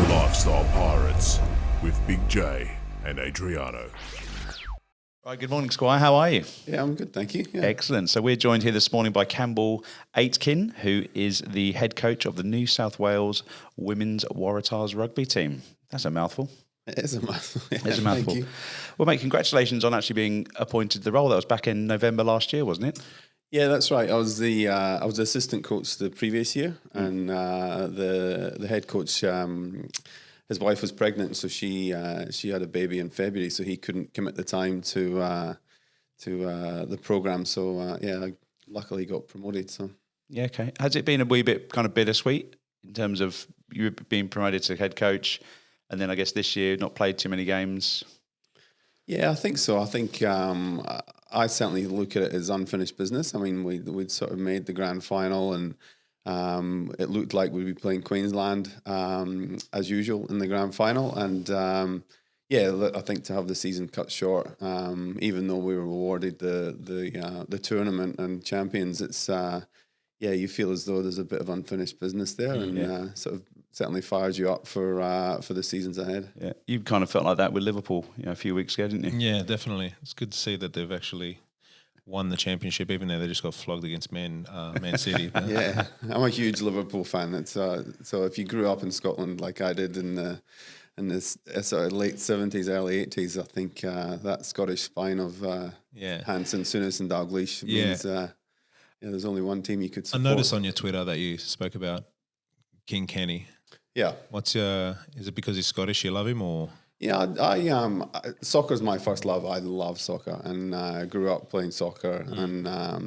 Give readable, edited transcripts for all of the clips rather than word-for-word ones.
Lifestyle Pirates with Big J and Adriano. Right, good morning, Squire. How are you? Yeah, I'm good, thank you. Yeah. Excellent. So we're joined here this morning by Campbell Aitken, who is the head coach of the New South Wales Women's Waratahs rugby team. That's a mouthful. It is a mouthful. Yeah, It's a mouthful. thank you. Well, mate, congratulations on actually being appointed to the role. That was back in November last year, wasn't it? Yeah, that's right. I was the assistant coach the previous year, and the head coach. His wife was pregnant, so she had a baby in February, so he couldn't commit the time to the program. So I luckily got promoted. So Yeah, okay. Has it been a wee bit kind of bittersweet in terms of you being promoted to head coach, and then I guess this year not played too many games? yeah, I think so. I think I certainly look at it as unfinished business. I mean, we'd sort of made the grand final, and it looked like we'd be playing Queensland as usual in the grand final. And I think to have the season cut short, even though we were awarded the tournament and champions, it's you feel as though there's a bit of unfinished business there, and sort of certainly fires you up for the seasons ahead. Yeah, you kind of felt like that with Liverpool, a few weeks ago, didn't you? Yeah, definitely. It's good to see that they've actually won the championship, even though they just got flogged against Man City. But Yeah, I'm a huge Liverpool fan. It's so if you grew up in Scotland like I did in the sort of late 70s, early 80s, I think that Scottish spine of Hansen, Souness and Dalglish means there's only one team you could I support. noticed on your Twitter that you spoke about King Kenny. Yeah. Is it because he's Scottish you love him, or? Yeah, soccer's my first love. I love soccer, and I grew up playing soccer, and I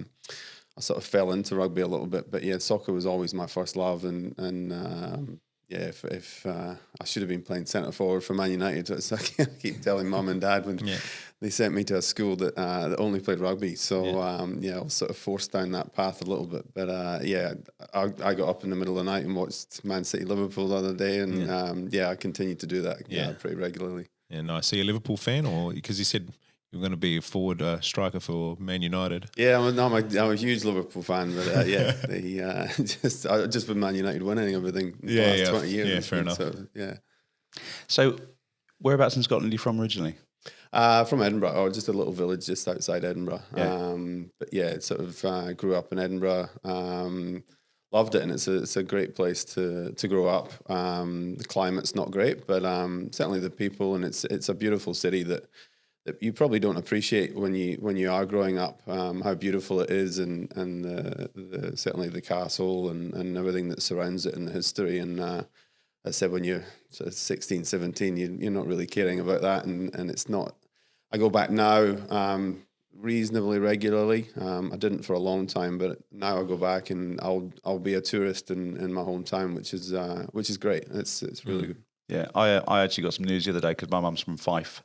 sort of fell into rugby a little bit. But yeah, soccer was always my first love, and if I should have been playing centre forward for Man United, so I keep telling Mum and Dad when they sent me to a school that only played rugby. So I was sort of forced down that path a little bit. But I got up in the middle of the night and watched Man City Liverpool the other day, and I continued to do that pretty regularly. Yeah, nice. So you're a Liverpool fan, or because you said you're going to be a forward striker for Man United? Yeah, I'm a huge Liverpool fan, but just with Man United winning everything the last 20 years. Yeah, fair enough. So whereabouts in Scotland are you from originally? From Edinburgh, or just a little village just outside Edinburgh. Yeah. Sort of grew up in Edinburgh. Loved it, and it's a great place to grow up. The climate's not great, but certainly the people, and it's a beautiful city that you probably don't appreciate when you are growing up, how beautiful it is, and the certainly the castle and everything that surrounds it, and the history. And I said, when you're sort of 16, 17, you're not really caring about that, and it's not. I go back now reasonably regularly. I didn't for a long time, but now I go back and I'll be a tourist in my hometown, which is great. It's really good. Yeah, I actually got some news the other day because my mum's from Fife,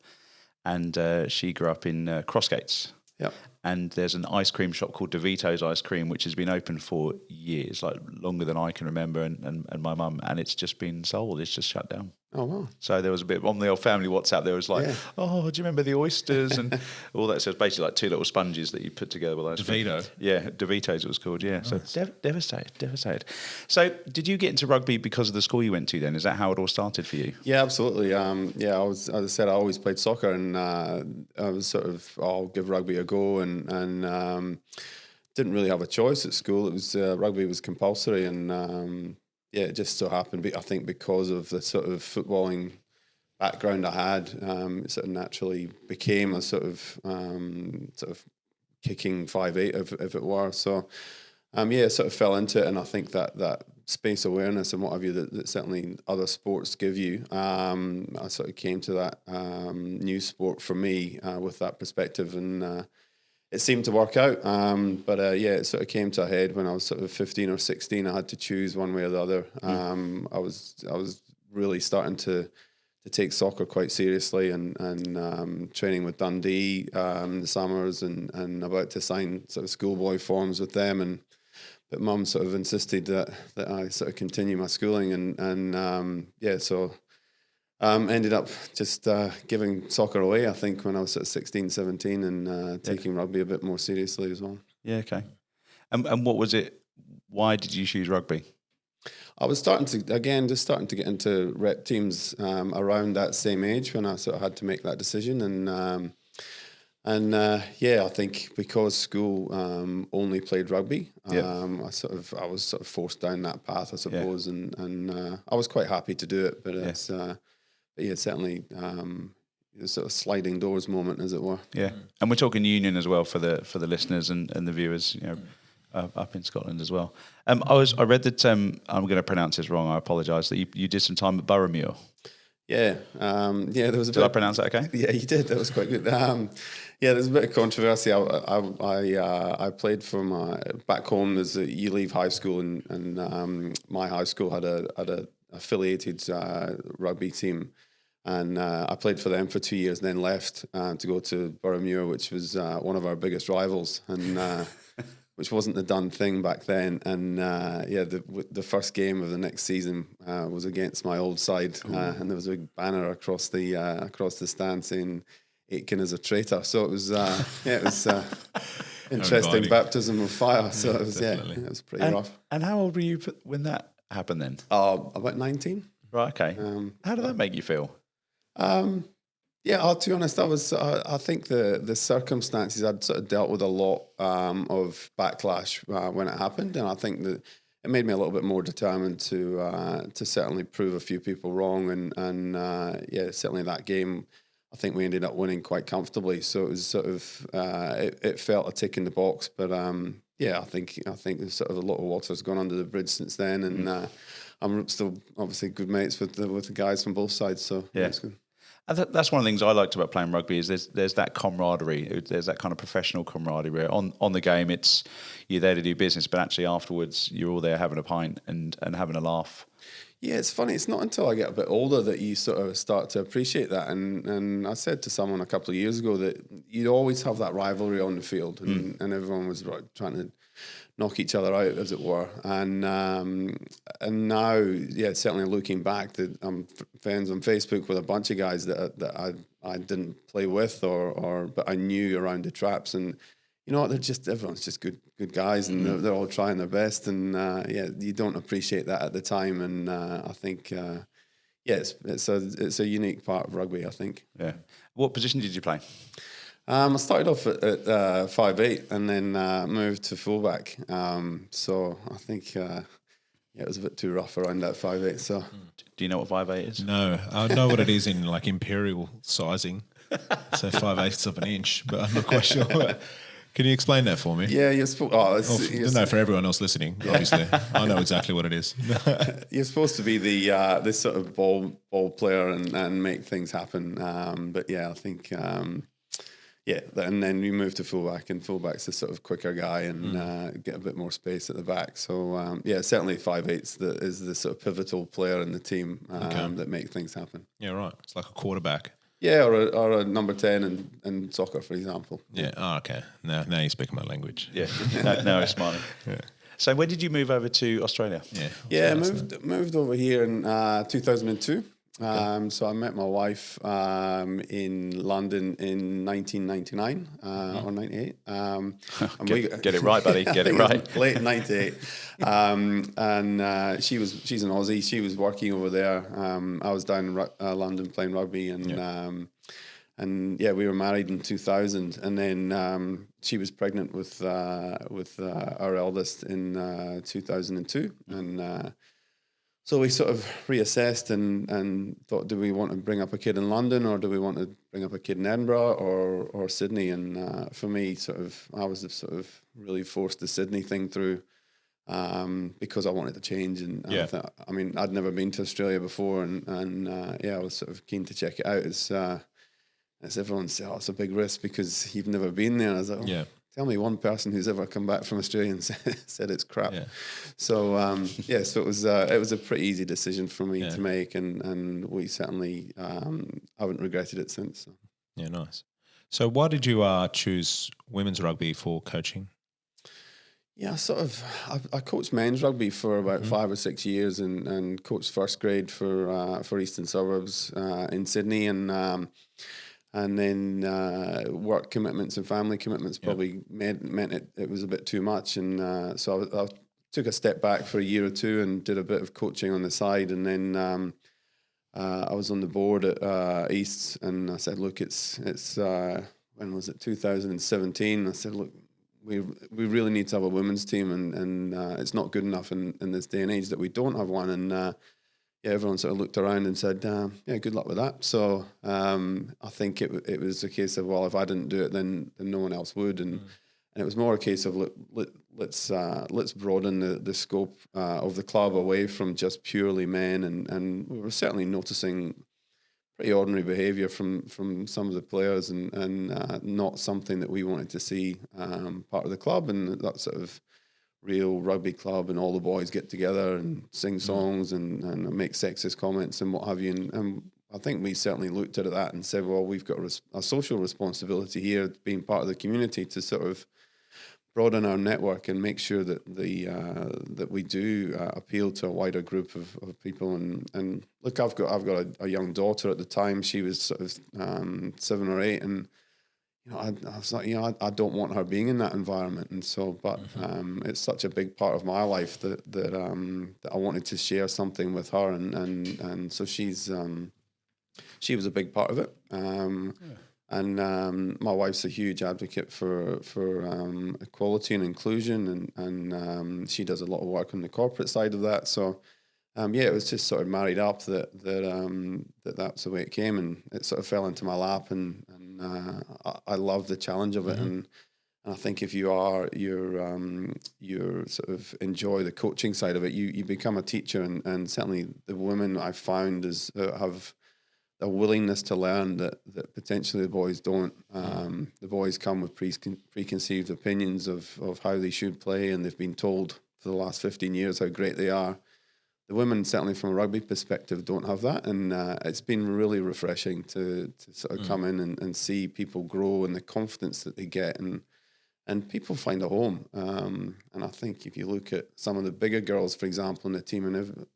and she grew up in Crossgates. Yeah. And there's an ice cream shop called DeVito's Ice Cream, which has been open for years, like longer than I can remember, and my mum, and it's just been sold. It's just shut down. Oh, wow. So there was a bit on the old family WhatsApp. There was like, oh, do you remember the oysters and all that? So it's basically like two little sponges that you put together with ice cream. DeVito? Yeah, DeVito's it was called. Yeah, Nice. So devastated. So did you get into rugby because of the school you went to? Then is that how it all started for you? Yeah, absolutely. I was, as I said, I always played soccer, and I was sort of, I'll give rugby a go, and didn't really have a choice at school. It was rugby was compulsory, and it just so happened. I think because of the sort of footballing background I had, it sort of naturally became a sort of kicking 5'8", if it were. So sort of fell into it, and I think that space awareness and what have you that certainly other sports give you. I sort of came to that new sport for me with that perspective, and it seemed to work out. It sort of came to a head when I was sort of 15 or 16. I had to choose one way or the other. I was really starting to take soccer quite seriously, and training with Dundee in the summers, and about to sign sort of schoolboy forms with them, but Mum sort of insisted that I sort of continue my schooling, so ended up just giving soccer away, I think, when I was sort of 16, 17, and taking rugby a bit more seriously as well. Yeah, okay. And what was it Why did you choose rugby? I was starting to get into rep teams around that same age when I sort of had to make that decision, and I think because school only played rugby, I was sort of forced down that path, I suppose, and I was quite happy to do it, but it's certainly the sort of sliding doors moment, as it were. Yeah, and we're talking union as well for the listeners and the viewers, you know. Up in Scotland as well. I read that I'm going to pronounce this wrong. I apologise. That you did some time at Boroughmuir. Yeah, there was a Did I pronounce that okay? Yeah, you did. That was quite good. There's a bit of controversy. I played for my back home. You leave high school, and my high school had a affiliated rugby team, and I played for them for 2 years, then left to go to Boroughmuir, which was one of our biggest rivals, and. Which wasn't the done thing back then, and the first game of the next season was against my old side, and there was a big banner across the stand saying Aitken is a traitor. So it was interesting baptism of fire. So it was pretty rough. And how old were you when that happened then? About 19. Right. Okay. How did that make you feel? To be honest, I think the circumstances, I'd sort of dealt with a lot of backlash when it happened, and I think that it made me a little bit more determined to certainly prove a few people wrong, and certainly that game, I think we ended up winning quite comfortably. So it was sort of it felt a tick in the box, but I think there's sort of a lot of water's gone under the bridge since then, and I'm still obviously good mates with the guys from both sides. So it's good. That's one of the things I liked about playing rugby is there's that camaraderie. There's that kind of professional camaraderie where on the game you're there to do business, but actually afterwards you're all there having a pint and having a laugh. Yeah, it's funny. It's not until I get a bit older that you sort of start to appreciate that. And I said to someone a couple of years ago that you'd always have that rivalry on the field, and everyone was trying to knock each other out, as it were. And now, certainly looking back, that I'm friends on Facebook with a bunch of guys that I didn't play with but I knew around the traps, and you know what, everyone's just good guys, and they're all trying their best, and you don't appreciate that at the time, and I think it's a unique part of rugby, I think. Yeah. What position did you play? I started off at 5'8", and then moved to fullback. So I think it was a bit too rough around that 5'8". So, do you know what 5'8" is? No, I know what it is in like imperial sizing. So 5/8 of an inch, but I'm not quite sure. Can you explain that for me? Yeah, you're supposed. No, for everyone else listening, obviously, I know exactly what it is. You're supposed to be this sort of ball player and make things happen. But I think. And then we moved to fullback, and fullback's a sort of quicker guy and get a bit more space at the back. So certainly 5'8" is the sort of pivotal player in the team that make things happen. Yeah, right. It's like a quarterback. Yeah, or a number 10 in soccer, for example. Yeah. Oh, okay. Now you speak my language. Yeah. Now I'm smiling. Yeah. So when did you move over to Australia? I moved over here in 2002. So I met my wife in London in 1999 or 98. Get it right, buddy. Get it right. Late 98. She's an Aussie. She was working over there. I was down in London playing rugby, and we were married in 2000. And then she was pregnant with our eldest in 2002, and. So we sort of reassessed and thought, do we want to bring up a kid in London, or do we want to bring up a kid in Edinburgh or Sydney? And for me, I was sort of really forced the Sydney thing through because I wanted to change. And I'd never been to Australia before, and I was sort of keen to check it out. As everyone said, it's a big risk because you've never been there. I was like, tell me one person who's ever come back from Australia and said it's crap. Yeah. So so it was a pretty easy decision for me to make, and we certainly haven't regretted it since. So. Yeah, nice. So why did you choose women's rugby for coaching? Yeah, I coached men's rugby for about 5 or 6 years, and coached first grade for Eastern Suburbs in Sydney, and then work commitments and family commitments probably meant it was a bit too much, and so I took a step back for a year or two and did a bit of coaching on the side, and then I was on the board at East, and I said, look, it's when was it, 2017? I said, look, we really need to have a women's team, and it's not good enough in this day and age that we don't have one. And yeah, everyone sort of looked around and said, yeah, good luck with that. So I think it was a case of, well, if I didn't do it, then no one else would. And it was more a case of, let's broaden the scope of the club away from just purely men. And we were certainly noticing pretty ordinary behaviour from some of the players, and not something that we wanted to see part of the club. And that sort of real rugby club, and all the boys get together and sing songs and make sexist comments and what have you. And I think we certainly looked at that and said, well, we've got a social responsibility here, being part of the community, to sort of broaden our network and make sure that that we do appeal to a wider group of people. And look, I've got a young daughter. At the time, she was sort of 7 or 8, and I was like, I don't want her being in that environment. And so, but it's such a big part of my life that I wanted to share something with her, and so she was a big part of it. And my wife's a huge advocate for equality and inclusion, and she does a lot of work on the corporate side of that. So it was just sort of married up that's the way it came, and it sort of fell into my lap, and I love the challenge of it. And I think if you're sort of enjoy the coaching side of it, you become a teacher, and certainly the women I've found have a willingness to learn that potentially the boys don't. The boys come with preconceived opinions of how they should play, and they've been told for the last 15 years how great they are. The women, certainly from a rugby perspective, don't have that, and it's been really refreshing to sort of come in and see people grow, and the confidence that they get, and people find a home. And I think if you look at some of the bigger girls, for example, in the team, and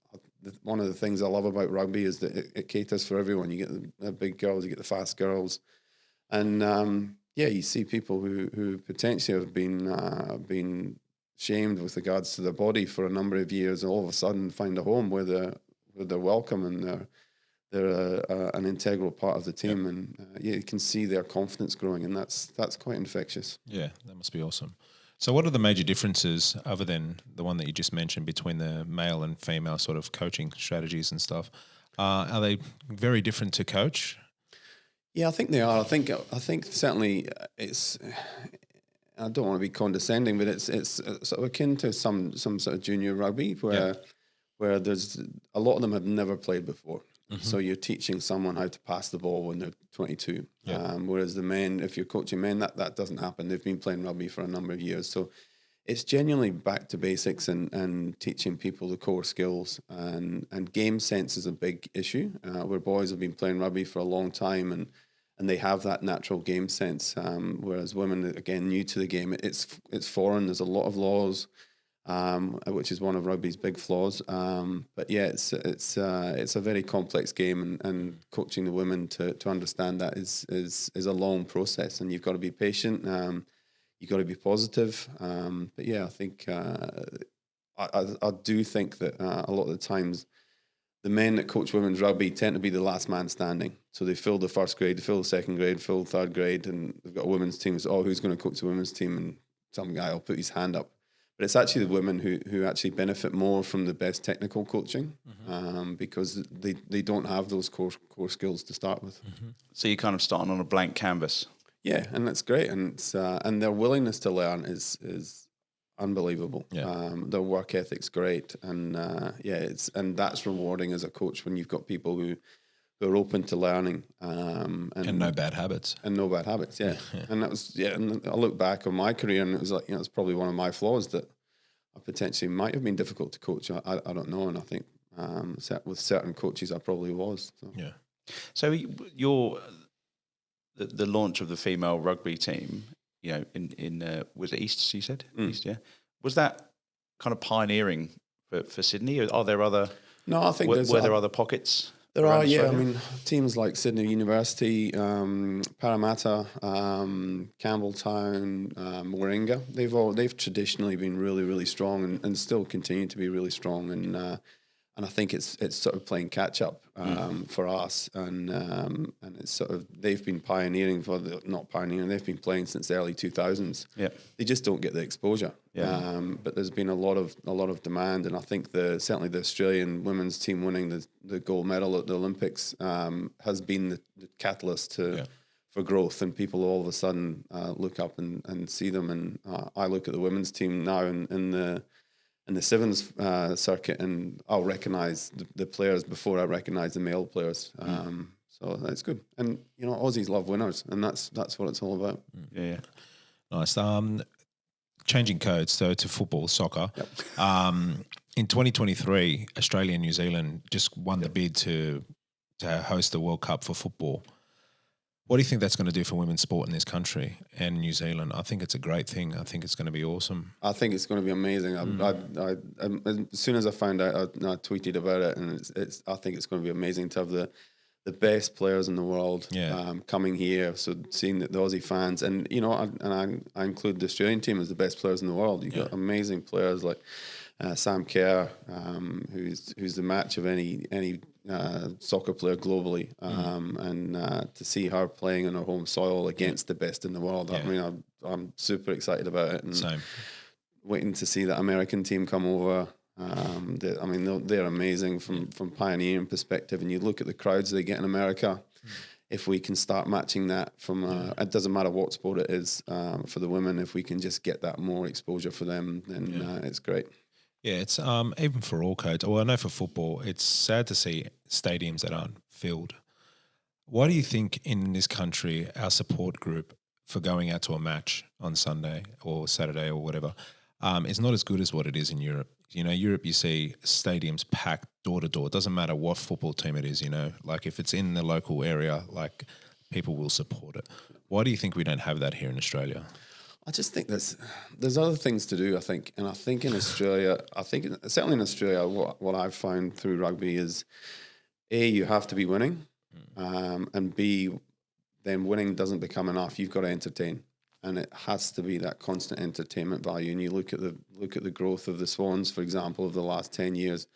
one of the things I love about rugby is that it caters for everyone. You get the big girls, you get the fast girls, and you see people who potentially have been shamed with regards to their body for a number of years, and all of a sudden find a home where they're welcome, and they're an integral part of the team, and you can see their confidence growing, and that's quite infectious. Yeah, that must be awesome. So what are the major differences, other than the one that you just mentioned, between the male and female sort of coaching strategies and stuff? Are they very different to coach? Yeah, I think they are. I think certainly it's. I don't want to be condescending, but it's sort of akin to some sort of junior rugby where there's a lot of them have never played before. So you're teaching someone how to pass the ball when they're 22. Whereas the men, if you're coaching men, that doesn't happen. They've been playing rugby for a number of years. So it's genuinely back to basics and teaching people the core skills. And game sense is a big issue, where boys have been playing rugby for a long time and they have that natural game sense. Whereas women, again, new to the game, it's foreign. There's a lot of laws, which is one of rugby's big flaws. But yeah, it's a very complex game, and coaching the women to understand that is a long process, and you've got to be patient. You've got to be positive. But yeah, I think I do think that a lot of the times the men that coach women's rugby tend to be the last man standing. So they fill the first grade, they fill the second grade, fill the third grade, and they've got a women's team. So, who's going to coach the women's team? And some guy will put his hand up. But it's actually the women who actually benefit more from the best technical coaching, because they don't have those core skills to start with. So you're kind of starting on a blank canvas. Yeah, and that's great. And it's, and their willingness to learn is unbelievable. Their work ethic's great, and and that's rewarding as a coach when you've got people who are open to learning, and no bad habits. And that was and I look back on my career, and it was like, it's probably one of my flaws that I potentially might have been difficult to coach. I don't know, and I think with certain coaches I probably was. So. Yeah. So the launch of the female rugby team, in was it East? You said East, yeah. Was that kind of pioneering for Sydney? Are there other? No, I think were there other pockets? There around are, yeah. I Australia? mean, teams like Sydney University, Parramatta, Campbelltown, Warringah. They've traditionally been really, really strong and still continue to be really strong. And I think it's sort of playing catch up for us. And it's sort of they've been pioneering not pioneering. They've been playing since the early 2000s. Yeah. They just don't get the exposure. Yeah. But there's been a lot of demand, and I think certainly the Australian women's team winning the gold medal at the Olympics has been the catalyst for growth, and people all of a sudden look up and see them. And I look at the women's team now in the sevens circuit, and I'll recognise the players before I recognise the male players. So that's good, and Aussies love winners, and that's what it's all about. Yeah. Nice. Changing codes to football, soccer. Yep. In 2023, Australia and New Zealand just won the bid to host the World Cup for football. What do you think that's going to do for women's sport in this country and New Zealand? I think it's a great thing. I think it's going to be awesome. I think it's going to be amazing. I as soon as I found out, I tweeted about it, and I think it's going to be amazing to have the best players in the world coming here. So seeing the Aussie fans, and I include the Australian team as the best players in the world. You've got amazing players like Sam Kerr, who's the match of any soccer player globally, and to see her playing on her home soil against the best in the world. I mean, I'm super excited about it, and Same. waiting to see that American team come over. They're amazing from pioneering perspective, and you look at the crowds they get in America. If we can start matching that from, it doesn't matter what sport it is, for the women, if we can just get that more exposure for them, then it's great. Yeah, it's even for all codes. Well, I know for football, it's sad to see stadiums that aren't filled. Why do you think in this country our support group for going out to a match on Sunday or Saturday or whatever is not as good as what it is in Europe? Europe, you see stadiums packed door to door. It doesn't matter what football team it is, like if it's in the local area, like people will support it. Why do you think we don't have that here in Australia? I just think there's other things to do, I think. And I think in Australia, certainly in Australia, what I've found through rugby is, A, you have to be winning, and B, then winning doesn't become enough. You've got to entertain. And it has to be that constant entertainment value. And you look at the growth of the Swans, for example, of the last 10 years.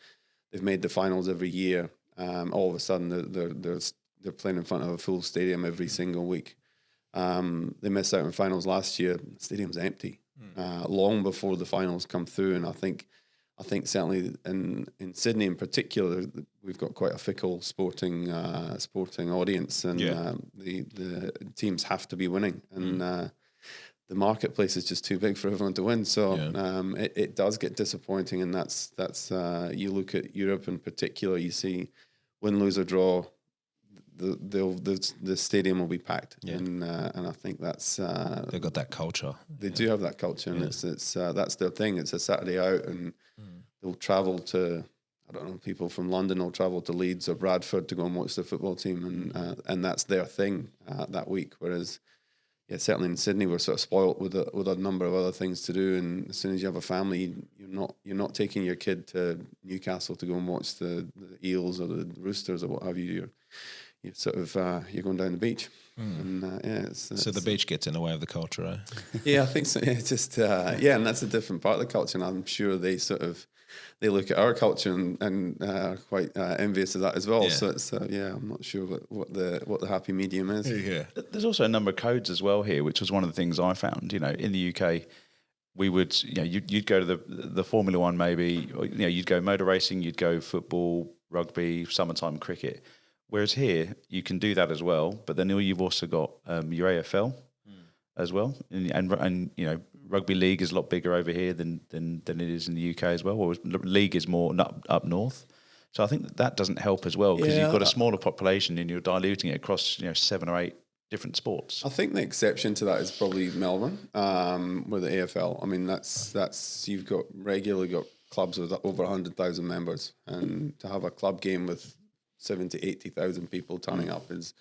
They've made the finals every year. All of a sudden, they're playing in front of a full stadium every single week. They missed out on finals last year. The stadium's empty, long before the finals come through. And I think certainly in Sydney in particular, we've got quite a fickle sporting audience, and the teams have to be winning, and the marketplace is just too big for everyone to win. So it does get disappointing, and that's you look at Europe in particular, you see win, lose or draw, the stadium will be packed, and I think that's They've got that culture. They do have that culture, and it's that's their thing. It's a Saturday out, and they'll travel to, I don't know, people from London will travel to Leeds or Bradford to go and watch the football team, and that's their thing that week. Whereas, certainly in Sydney, we're sort of spoilt with a number of other things to do, and as soon as you have a family, you're not taking your kid to Newcastle to go and watch the Eels or the Roosters or what have you. You're sort of you're going down the beach, and So the beach gets in the way of the culture, eh? Yeah, I think so. Yeah, just and that's a different part of the culture, and I'm sure they look at our culture and are quite envious of that as well. Yeah. So it's I'm not sure what the happy medium is. Yeah. There's also a number of codes as well here, which was one of the things I found. In the UK, we would, you'd go to the Formula One maybe, or, you'd go motor racing, you'd go football, rugby, summertime cricket. Whereas here, you can do that as well, but then you've also got your AFL as well, and rugby league is a lot bigger over here than it is in the UK as well. Or league is more up north, so I think that doesn't help as well, because you've got a smaller population and you're diluting it across 7 or 8 different sports. I think the exception to that is probably Melbourne with the AFL. I mean, that's you've regularly got clubs with over 100,000 members, and to have a club game with 70,000 to 80,000 people turning up is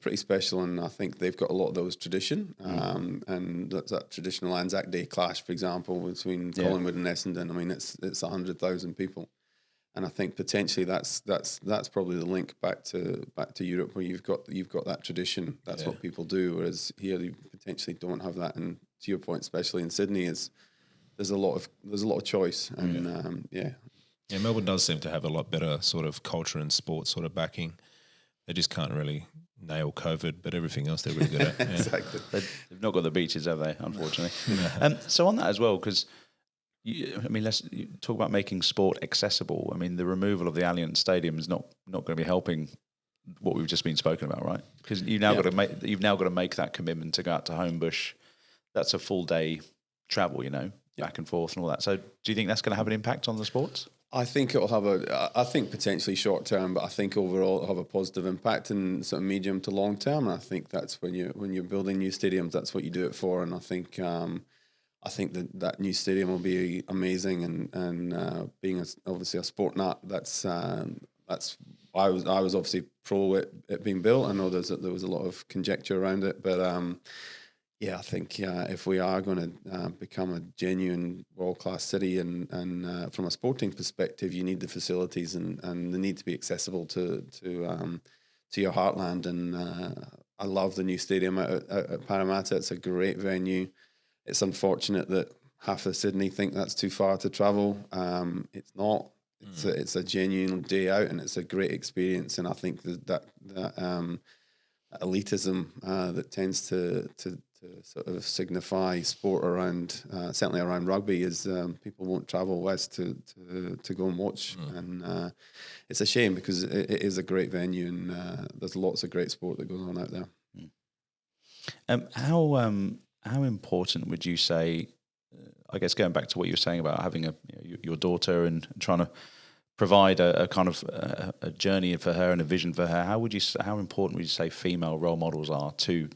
pretty special, and I think they've got a lot of those tradition. And that's that traditional Anzac Day clash, for example, between Collingwood and Essendon. I mean, it's 100,000 people, And I think potentially that's probably the link back to Europe, where you've got that tradition. That's what people do. Whereas here you potentially don't have that. And to your point, especially in Sydney, there's a lot of choice. And Yeah, Melbourne does seem to have a lot better sort of culture and sports sort of backing. They just can't really nail COVID, but everything else they're really good at. Yeah. Exactly. They've not got the beaches, have they? Unfortunately. So on that as well, because let's talk about making sport accessible. I mean, the removal of the Allianz Stadium is not going to be helping what we've just been spoken about, right? Because you've now got to make that commitment to go out to Homebush. That's a full day travel, back and forth and all that. So, do you think that's going to have an impact on the sports? I think it'll have I think potentially short term, but I think overall it'll have a positive impact in sort of medium to long term. And I think that's when you're building new stadiums, that's what you do it for. And I think that new stadium will be amazing. And being obviously a sport nut, that's I was obviously pro it being built. I know there was a lot of conjecture around it, but I think if we are going to become a genuine world-class city, and from a sporting perspective, you need the facilities and they need to be accessible to your heartland. And I love the new stadium at Parramatta. It's a great venue. It's unfortunate that half of Sydney think that's too far to travel. It's not. It's a genuine day out, and it's a great experience. And I think that elitism that tends to sort of signify sport around, certainly around rugby, is people won't travel west to go and watch. And it's a shame, because it is a great venue, and there's lots of great sport that goes on out there. How important would you say, I guess going back to what you were saying about having your daughter and trying to provide a kind of a journey for her and a vision for her, how important would you say female role models are to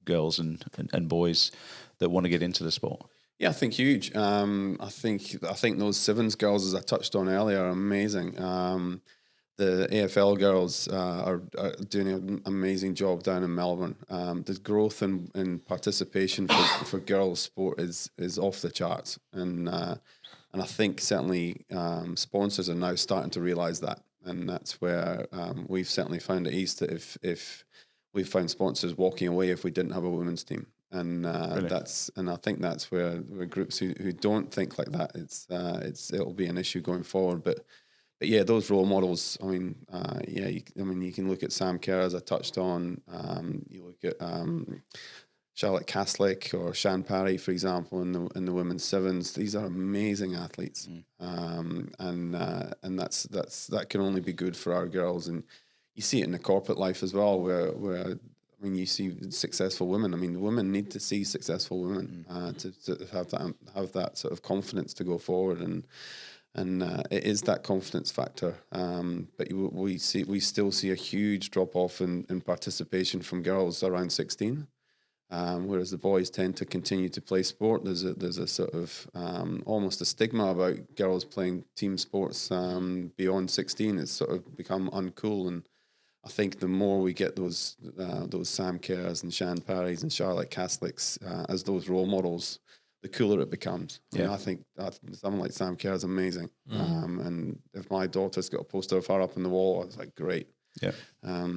girls and boys that want to get into the sport? Yeah, I think huge. I think those Sevens girls, as I touched on earlier, are amazing. The AFL girls are doing an amazing job down in Melbourne. The growth in participation for girls sport is off the charts, and I think certainly sponsors are now starting to realise that, and that's where we've certainly found at East that if we've found sponsors walking away if we didn't have a women's team. And Really? I think that's where groups who don't think like that, it'll be an issue going forward. But yeah, those role models. I mean, you can look at Sam Kerr, as I touched on. You look at Charlotte Caslick or Shan Parry, for example, in the women's sevens. These are amazing athletes, and that can only be good for our girls. And you see it in the corporate life as well, where you see successful women. I mean, women need to see successful women to have that sort of confidence to go forward, and it is that confidence factor. But we still see a huge drop off in participation from girls around 16, whereas the boys tend to continue to play sport. There's a sort of almost a stigma about girls playing team sports beyond 16. It's sort of become uncool, and I think the more we get those Sam Kerrs and Shan Parrys and Charlotte Caslicks as those role models, the cooler it becomes. Yeah. And I think that someone like Sam Kerr is amazing. And if my daughter's got a poster of her up on the wall, I was like, great. Yeah.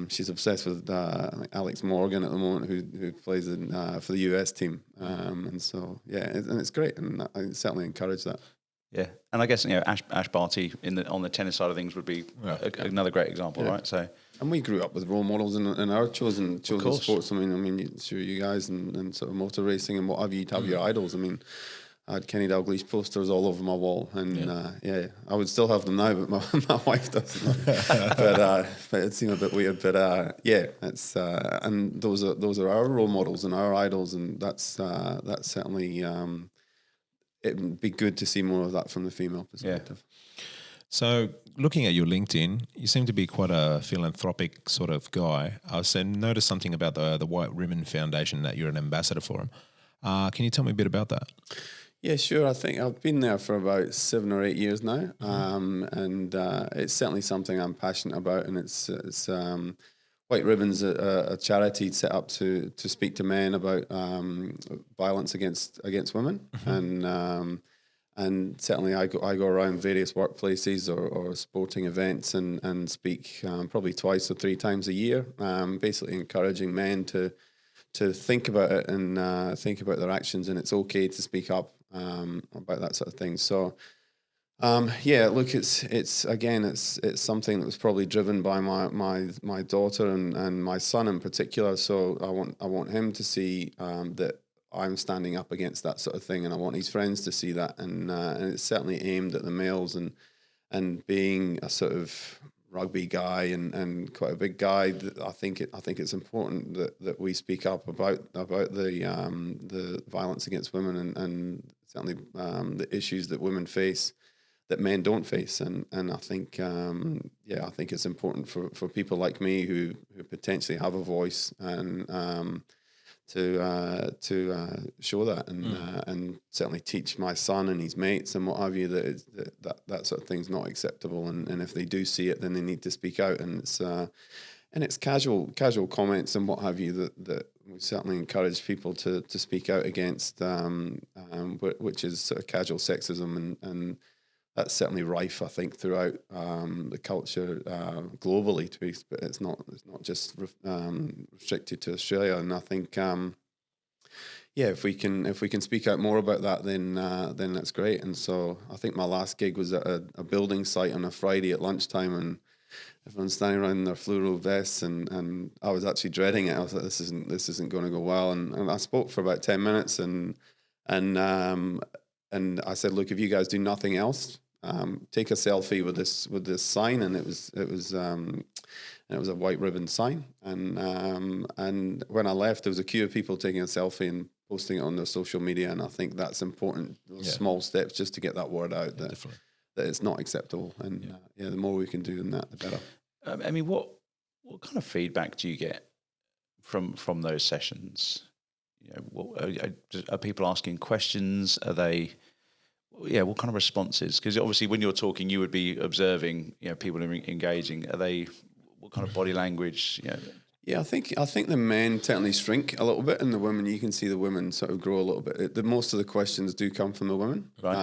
She's obsessed with Alex Morgan at the moment, who plays for the US team. And so, yeah, and it's great. And I certainly encourage that. Yeah, and I guess Ash Barty on the tennis side of things would be another great example, right? So, and we grew up with role models in our chosen sports. I mean, sure, you guys and sort of motor racing and what have you, you'd have your idols. I mean, I had Kenny Dalglish posters all over my wall, and I would still have them now, but my wife doesn't. but it seemed a bit weird. But it's and those are our role models and our idols, and that's certainly. It would be good to see more of that from the female perspective. Yeah. So, looking at your LinkedIn, you seem to be quite a philanthropic sort of guy. I noticed something about the White Ribbon Foundation, that you're an ambassador for them. Can you tell me a bit about that? Yeah, sure. I think I've been there for about 7 or 8 years now, and it's certainly something I'm passionate about. And it's White Ribbon's a charity set up to speak to men about violence against women, and and certainly I go around various workplaces or sporting events and speak probably 2 or 3 times a year, basically encouraging men to think about it and think about their actions, and it's okay to speak up about that sort of thing. So look, it's something that was probably driven by my daughter and my son in particular. So I want him to see that I'm standing up against that sort of thing, and I want his friends to see that, and it's certainly aimed at the males, and being a sort of rugby guy and quite a big guy. I think it's important that we speak up about the violence against women and certainly the issues that women face that men don't face, and I think I think it's important for people like me who potentially have a voice and to show that and certainly teach my son and his mates and what have you that sort of thing's not acceptable, and if they do see it, then they need to speak out, and it's casual comments and what have you that we certainly encourage people to speak out against, which is sort of casual sexism, and that's certainly rife, I think, throughout the culture globally. But it's not just restricted to Australia. And I think, if we can speak out more about that, then that's great. And so I think my last gig was at a building site on a Friday at lunchtime, and everyone's standing around in their fluoro vests, and I was actually dreading it. I was like, this isn't going to go well. And I spoke for about 10 minutes, and I said, look, if you guys do nothing else, take a selfie with this sign, and it was a white ribbon sign, and when I left, there was a queue of people taking a selfie and posting it on their social media, and I think that's important. Those small steps just to get that word out that it's not acceptable, and the more we can do in that, the better. I mean, what kind of feedback do you get from those sessions? Are people asking questions? Are they? What kind of responses? Because obviously, when you're talking, you would be observing, people engaging. Are they? What kind of body language? Yeah, I think the men certainly shrink a little bit, and the women, you can see the women sort of grow a little bit. Most of the questions do come from the women, right?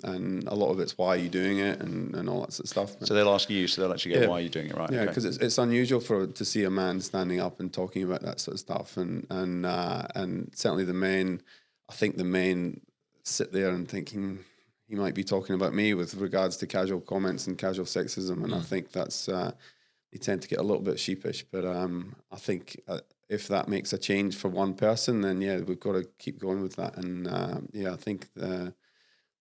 And a lot of it's why are you doing it, and all that sort of stuff. So they'll ask you, so they'll actually go, why are you doing it, right? Yeah, because it's unusual to see a man standing up and talking about that sort of stuff, and certainly the men. I think the men sit there and thinking he might be talking about me with regards to casual comments and casual sexism, and I think that's they tend to get a little bit sheepish. But I think if that makes a change for one person, then we've got to keep going with that. And I think the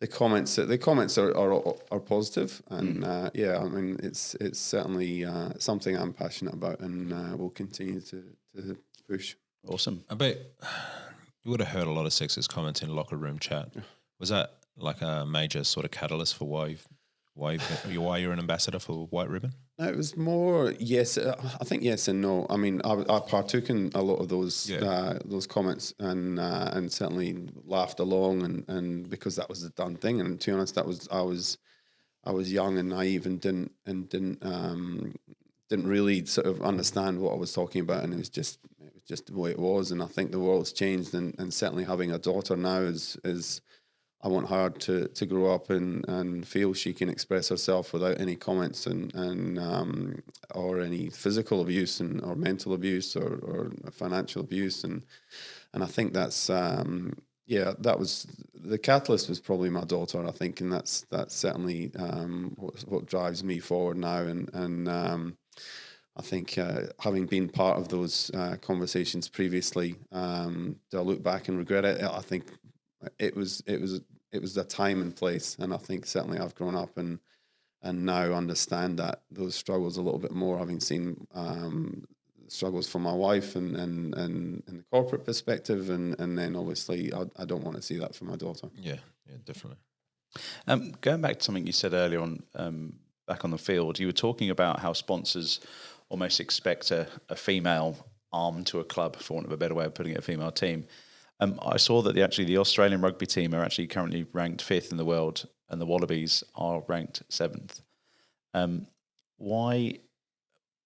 comments are positive, and I mean it's certainly something I'm passionate about, and we'll continue to push. Awesome. I bet you would have heard a lot of sexist comments in locker room chat. Was that like a major sort of catalyst for why you're an ambassador for White Ribbon? No, it was more yes. I think yes and no. I mean, I partook in a lot of those comments and certainly laughed along and because that was the done thing. And to be honest, I was young and naive and didn't really sort of understand what I was talking about, and it was just the way it was. And I think the world's changed, and certainly having a daughter now is I want her to grow up and feel she can express herself without any comments and or any physical abuse or mental abuse or financial abuse, and I think that's that was the catalyst was probably my daughter, I think, and that's certainly what drives me forward now, and I think having been part of those conversations previously, do I look back and regret it? I think it was the time and place, and I think certainly I've grown up and now understand that those struggles a little bit more, having seen struggles from my wife and the corporate perspective, and then obviously I don't want to see that for my daughter. Yeah, definitely. Going back to something you said earlier on, back on the field, you were talking about how sponsors almost expect a female arm to a club, for want of a better way of putting it, a female team. I saw that the Australian rugby team are actually currently ranked 5th in the world, and the Wallabies are ranked 7th. Why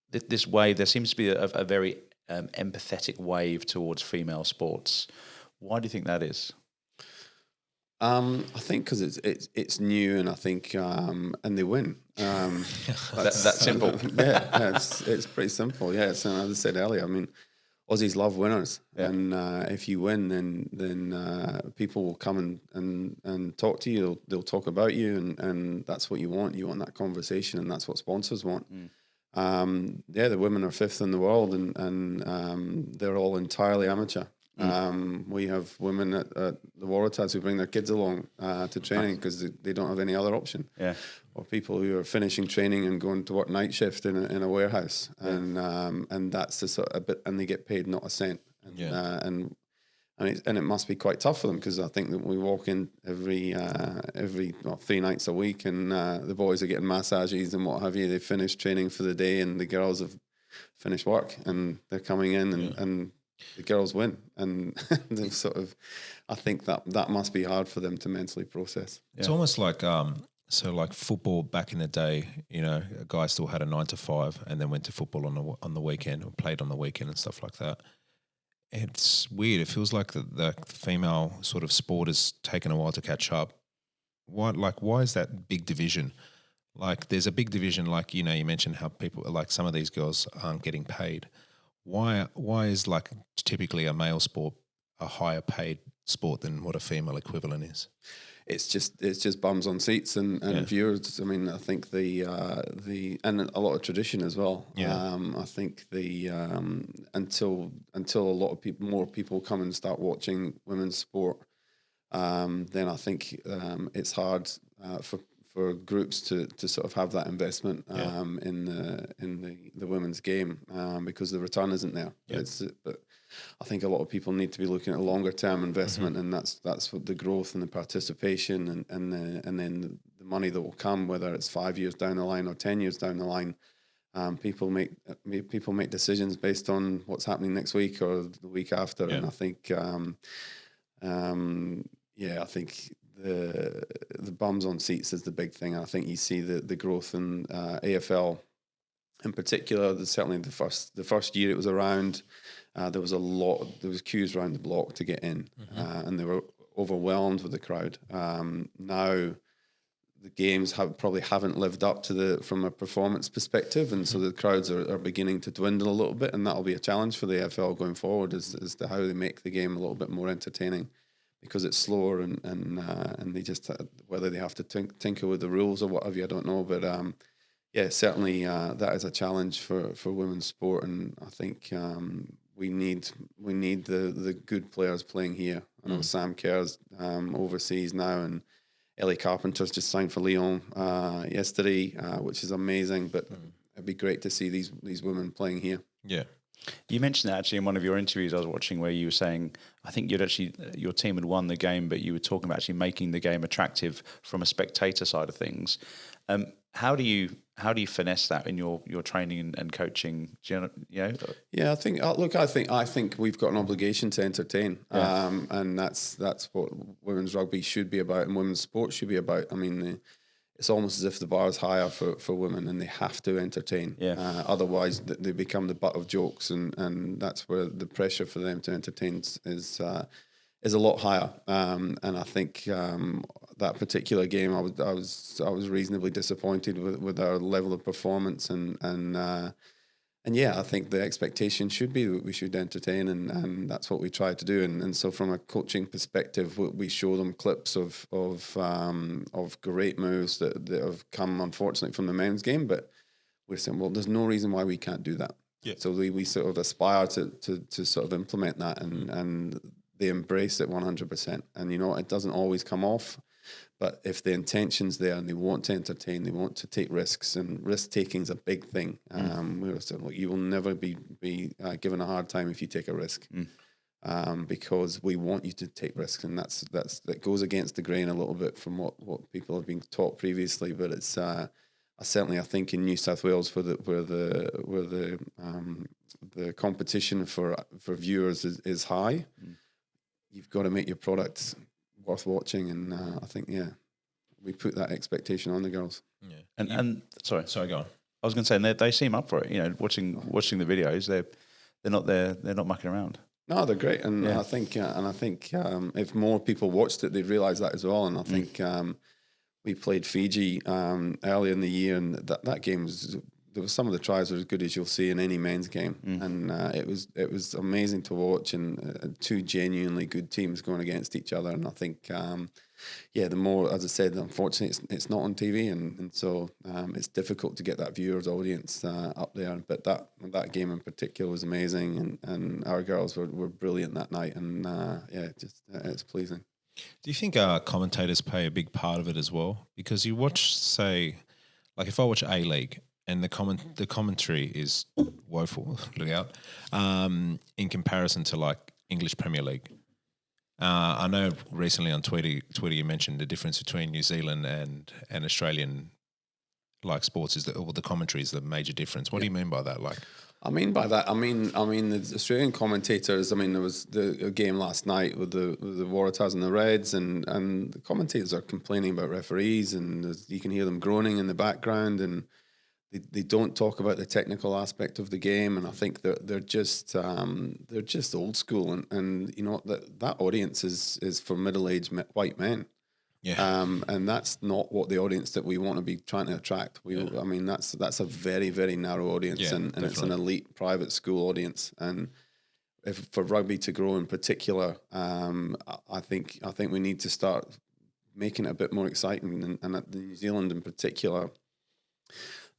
this wave? There seems to be a very empathetic wave towards female sports. Why do you think that is? I think because it's new, and I think and they win. That's simple. Yeah, it's pretty simple. Yeah, so as I said earlier, I mean, Aussies love winners, and if you win, then people will come and talk to you. They'll talk about you, and that's what you want. You want that conversation, and that's what sponsors want. The women are fifth in the world, and they're all entirely amateur. We have women at the Waratahs who bring their kids along to training because they don't have any other option. Yeah. Or people who are finishing training and going to work night shift in a warehouse, and that's the sort of bit, and they get paid not a cent. And it must be quite tough for them, because I think that we walk in every 3 nights a week, and the boys are getting massages and what have you. They finish training for the day, and the girls have finished work, and they're coming in, and the girls win, and they've sort of, I think that must be hard for them to mentally process. It's almost like so like football back in the day. A guy still had a 9 to 5, and then went to football on the weekend, or played on the weekend and stuff like that. It's weird. It feels like the female sort of sport has taken a while to catch up. Why is that big division? Like, there's a big division. Like, you mentioned how people, like, some of these girls aren't getting paid. Why is, like, typically a male sport a higher paid sport than what a female equivalent is? It's just bums on seats and viewers. I mean, I think the and a lot of tradition as well. Yeah. I think until a lot of more people come and start watching women's sport, then I think it's hard for groups to sort of have that investment in the women's game, because the return isn't there. But I think a lot of people need to be looking at a longer term investment, and that's what the growth and the participation and then the money that will come, whether it's 5 years down the line or 10 years down the line. People make decisions based on what's happening next week or the week after, and I think I think the bums on seats is the big thing. I think you see the growth in AFL in particular. Certainly the first year it was around, there was queues around the block to get in, and they were overwhelmed with the crowd. Now the games probably haven't lived up to from a performance perspective, and so the crowds are beginning to dwindle a little bit, and that'll be a challenge for the AFL going forward as to how they make the game a little bit more entertaining, because it's slower and they just, whether they have to tinker with the rules or what have you, I don't know, but certainly that is a challenge for women's sport, and I think we need the good players playing here. I know Sam Kerr's overseas now, and Ellie Carpenter's just signed for Lyon yesterday, which is amazing. But it'd be great to see these women playing here. Yeah. You mentioned that actually in one of your interviews I was watching, where you were saying, I think your team had won the game, but you were talking about actually making the game attractive from a spectator side of things. How do you finesse that in your training and coaching? Do you know? Yeah, I think. Look, I think we've got an obligation to entertain, and that's what women's rugby should be about, and women's sport should be about. I mean, it's almost as if the bar is higher for women, and they have to entertain. Yeah. Otherwise, they become the butt of jokes, and that's where the pressure for them to entertain is a lot higher. And I think that particular game, I was reasonably disappointed with our level of performance, and I think the expectation should be that we should entertain, and that's what we try to do. And so from a coaching perspective, we show them clips of great moves that have come, unfortunately, from the men's game, but we're saying, well, there's no reason why we can't do that. Yeah. So we sort of aspire to sort of implement that, and they embrace it 100%. And it doesn't always come off, but if the intention's there and they want to entertain, they want to take risks, and risk taking is a big thing. We were saying, you will never be given a hard time if you take a risk, because we want you to take risks, and that goes against the grain a little bit from what people have been taught previously. But it's certainly, I think, in New South Wales, where the competition for viewers is high, you've got to make your product worth watching, and I think we put that expectation on the girls. Yeah, and sorry, go on. I was going to say, and they seem up for it. Watching the videos, they're not there. They're not mucking around. No, they're great, and Yeah. I think if more people watched it, they'd realise that as well. And I think we played Fiji earlier in the year, and that game was. There was some of the tries were as good as you'll see in any men's game, and it was amazing to watch, and two genuinely good teams going against each other. And I think, the more, as I said, unfortunately, it's not on TV, and so it's difficult to get that viewers audience up there. But that game in particular was amazing, and our girls were brilliant that night, and it's pleasing. Do you think commentators play a big part of it as well? Because you watch, say, like if I watch A-League and the commentary is woeful, look out, in comparison to like English Premier League. I know recently on Twitter you mentioned the difference between New Zealand and Australian like sports is that the commentary is the major difference. What do you mean by that? Like, I mean by that, I mean the Australian commentators. I mean, there was a game last night with the Waratahs and the Reds, and the commentators are complaining about referees, and you can hear them groaning in the background, and they don't talk about the technical aspect of the game. And I think they're just old school, and you know that audience is for middle-aged white men. yeah, And that's not what the audience that we want to be trying to attract. I mean, that's a very, very narrow audience, Yeah, and it's an definitely. elite private school audience. And if for rugby to grow in particular, I think we need to start making it a bit more exciting. And at New Zealand in particular,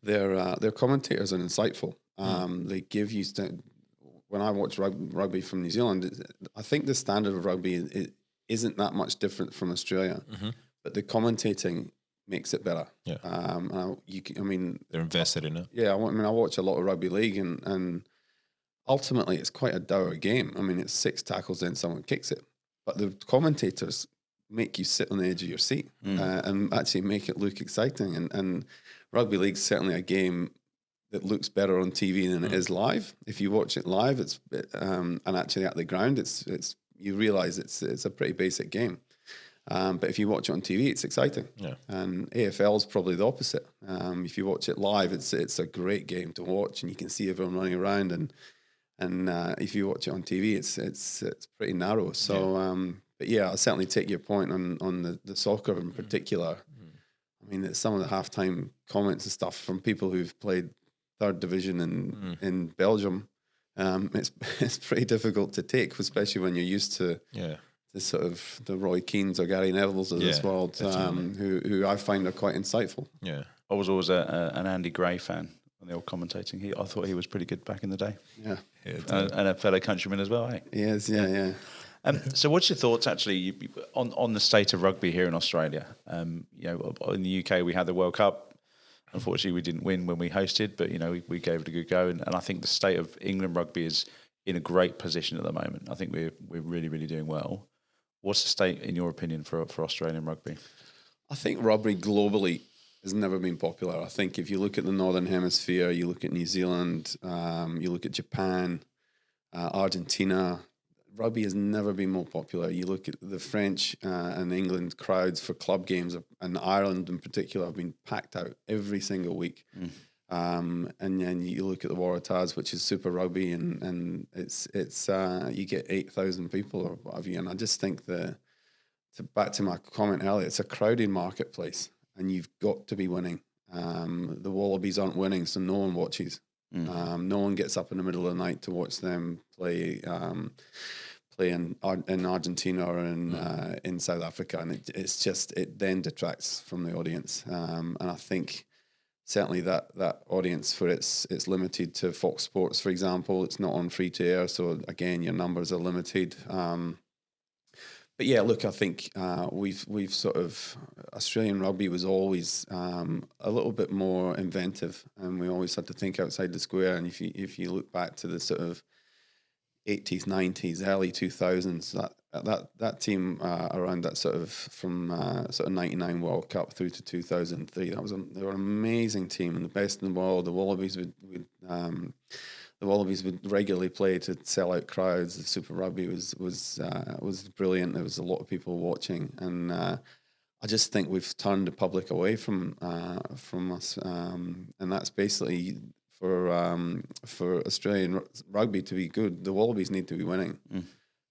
their commentators are insightful. They give you when I watch rugby from New Zealand, I think the standard of rugby isn't that much different from Australia, but the commentating makes it better. Yeah. I mean, they're invested in it. yeah, I watch a lot of rugby league, and ultimately it's quite a dour game. I mean, it's 6 tackles, then someone kicks it, but the commentators make you sit on the edge of your seat and actually make it look exciting. And rugby league's certainly a game that looks better on TV than it is live. If you watch it live, and actually at the ground, it's you realise it's a pretty basic game. But if you watch it on TV, it's exciting. Yeah. And AFL's probably the opposite. If you watch it live, it's a great game to watch, and you can see everyone running around. And if you watch it on TV, it's pretty narrow. So, but yeah, I'll certainly take your point on the soccer in particular. I mean, some of the halftime comments and stuff from people who've played third division in Belgium. It's pretty difficult to take, especially when you're used to the sort of the Roy Keanes or Gary Nevilles of this world, who I find are quite insightful. Yeah. I was always an Andy Gray fan when they were commentating. I thought he was pretty good back in the day. Yeah, And a fellow countryman as well, eh? he is. Yeah. So what's your thoughts actually on the state of rugby here in Australia? In the UK we had the World Cup. Unfortunately, we didn't win when we hosted, but we gave it a good go. And I think the state of England rugby is in a great position at the moment. I think we're really, really doing well. What's the state, in your opinion, for Australian rugby? I think rugby globally has never been popular. I think if you look at the Northern Hemisphere, you look at New Zealand, you look at Japan, Argentina, rugby has never been more popular. You look at the French and England crowds for club games, and Ireland in particular have been packed out every single week. And then you look at the Waratahs, which is Super Rugby, and it's you get 8,000 people or whatever. And I just think back to my comment earlier, it's a crowded marketplace, and you've got to be winning. The Wallabies aren't winning, so no one watches. No one gets up in the middle of the night to watch them play in Argentina or in South Africa, and it then detracts from the audience. And I think certainly that audience for it's limited to Fox Sports, for example. It's not on free to air, so again your numbers are limited. But yeah, look, I think we've sort of Australian rugby was always a little bit more inventive, and we always had to think outside the square. And if you look back to the sort of 80s, 90s, early 2000s, that team around that sort of from sort of 99 World Cup through to 2003, they were an amazing team and the best in the world. The Wallabies would regularly play to sell out crowds. The Super Rugby was brilliant. There was a lot of people watching, and I just think we've turned the public away from us, and that's basically for Australian rugby to be good, the Wallabies need to be winning.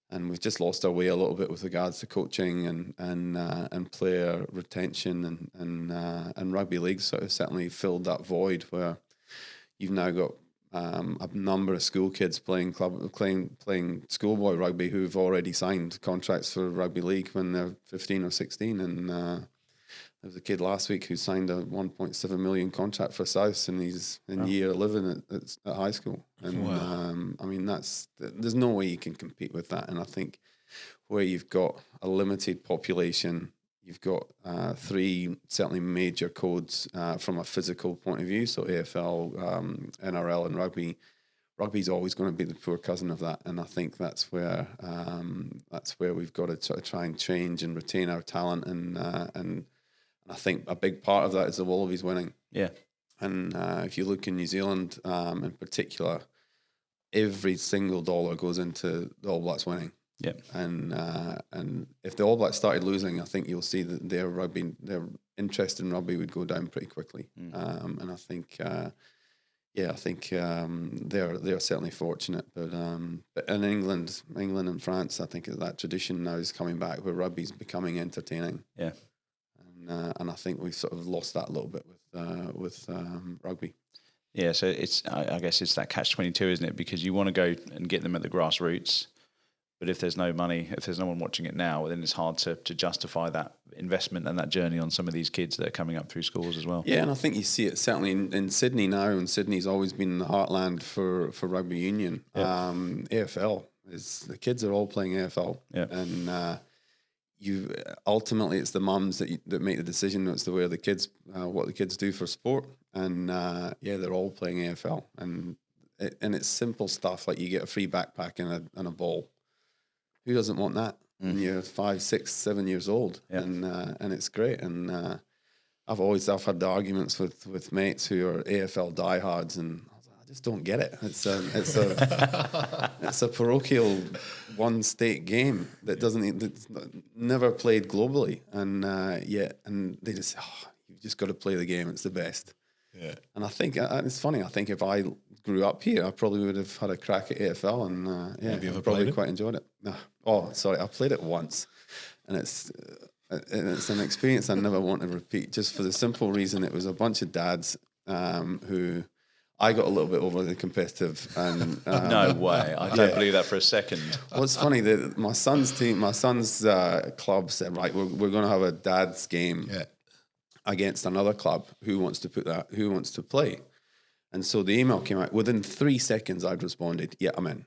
And we've just lost our way a little bit with regards to coaching and player retention and rugby league sort of certainly filled that void where you've now got a number of school kids playing schoolboy rugby who've already signed contracts for rugby league when they're 15 or 16. And there was a kid last week who signed a 1.7 million contract for South, and he's in year 11 at high school. And I mean, there's no way you can compete with that. And I think where you've got a limited population, you've got three certainly major codes from a physical point of view. So AFL, NRL, and rugby. Rugby's always going to be the poor cousin of that, and I think that's where we've got to sort of try and change and retain our talent. And I think a big part of that is the Wallabies winning. Yeah. And if you look in New Zealand in particular, every single dollar goes into the All Blacks winning. Yeah, and if the All Blacks started losing, I think you'll see that their interest in rugby would go down pretty quickly. And I think, they're certainly fortunate. But in England and France, I think that tradition now is coming back where rugby's becoming entertaining. Yeah, and I think we've sort of lost that a little bit with rugby. Yeah, so I guess it's that catch-22, isn't it? Because you want to go and get them at the grassroots. But if there's no money, if there's no one watching it now, then it's hard to justify that investment and that journey on some of these kids that are coming up through schools as well. Yeah, and I think you see it certainly in Sydney now, and Sydney's always been the heartland for rugby union. Yep. AFL the kids are all playing AFL, yep. And ultimately it's the mums that make the decision as to where the kids what the kids do for sport, and they're all playing AFL, and it's simple stuff like you get a free backpack and a ball. Who doesn't want that when you're 5, 6, 7 years old? Yep. And it's great. And I've had the arguments with mates who are AFL diehards, and I just don't get it. It's a parochial one state game that's never played globally, and they just say, you've just got to play the game. It's the best. Yeah. And I think it's funny. I think if I grew up here, I probably would have had a crack at AFL, and have you ever probably quite enjoyed it. Oh, sorry, I played it once, and it's an experience I never want to repeat. Just for the simple reason, it was a bunch of dads who I got a little bit overly competitive, and no way, I don't believe that for a second. Well, it's funny that my son's club said, right, we're going to have a dad's game. Yeah. Against another club who wants to play. And so the email came out. Within 3 seconds, I'd responded, yeah, I'm in.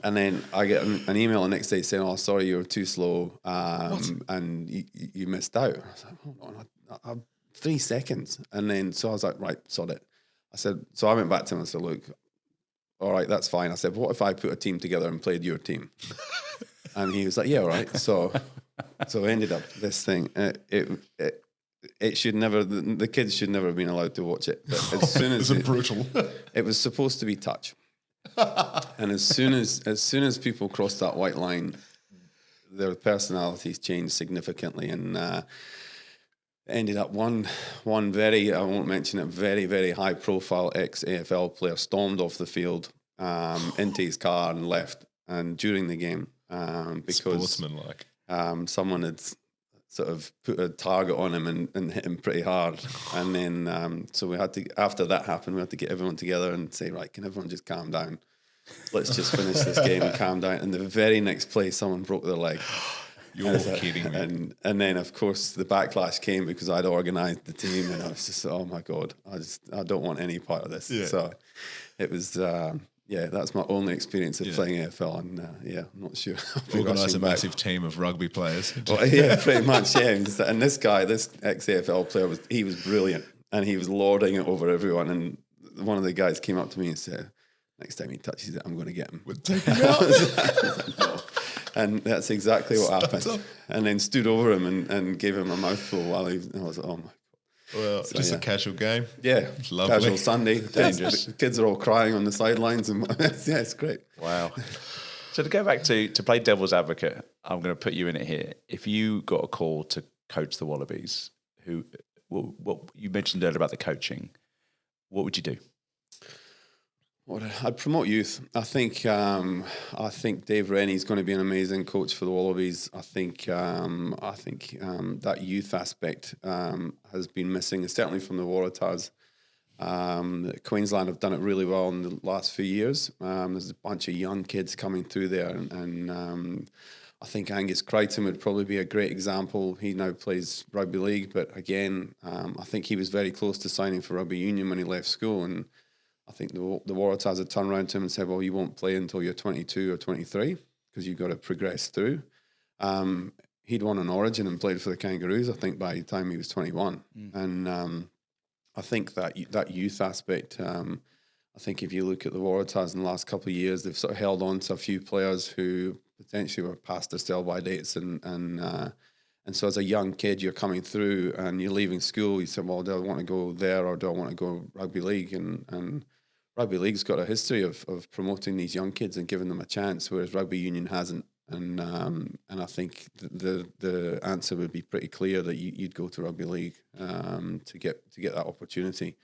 And then I get an email the next day saying, oh, sorry, you were too slow and you missed out. I was like, hold on, 3 seconds. And then so I was like, right, sod it. So I went back to him and said, look, all right, that's fine. I said, what if I put a team together and played your team? And he was like, yeah, all right. So I ended up this thing. It should never. The kids should never have been allowed to watch it. But as soon as brutal. It was supposed to be touch, and as soon as people crossed that white line, their personalities changed significantly, and ended up one very, I won't mention it, very very high profile ex AFL player stormed off the field into his car and left, and during the game because sportsmanlike, someone had sort of put a target on him and hit him pretty hard. And then, so we had to, after that happened, we had to get everyone together and say, right, can everyone just calm down? Let's just finish this game and calm down. And the very next play, someone broke their leg. You're kidding me. And then, of course, the backlash came because I'd organised the team, and I was just, oh my God, I don't want any part of this. Yeah. So it was... that's my only experience of playing AFL, and I'm not sure. Organise a massive team of rugby players. Well, yeah, pretty much, yeah. And this guy, this ex-AFL player, was brilliant, and he was lording it over everyone. And one of the guys came up to me and said, next time he touches it, I'm going to get him. We'll take him out. No. And that's exactly what happened. And then stood over him and gave him a mouthful while I was like, oh my God. Well, so, just a casual game. Yeah, lovely. Casual Sunday. Dangerous. The kids are all crying on the sidelines, and it's great. Wow. So to go back to play devil's advocate, I'm going to put you in it here. If you got a call to coach the Wallabies, what you mentioned earlier about the coaching, what would you do? I'd promote youth. I think Dave Rennie's going to be an amazing coach for the Wallabies. I think that youth aspect has been missing, certainly from the Waratahs. Queensland have done it really well in the last few years. There's a bunch of young kids coming through there, and I think Angus Crichton would probably be a great example. He now plays rugby league, but again, I think he was very close to signing for rugby union when he left school, and I think the Waratahs had turned around to him and said, well, you won't play until you're 22 or 23 because you've got to progress through. He'd won an Origin and played for the Kangaroos, I think, by the time he was 21. And I think that youth aspect, I think if you look at the Waratahs in the last couple of years, they've sort of held on to a few players who potentially were past their sell-by dates. And so as a young kid, you're coming through and you're leaving school, you say, well, do I want to go there or do I want to go rugby league? And rugby league's got a history of promoting these young kids and giving them a chance, whereas rugby union hasn't. And I think the answer would be pretty clear that you'd go to rugby league to get that opportunity.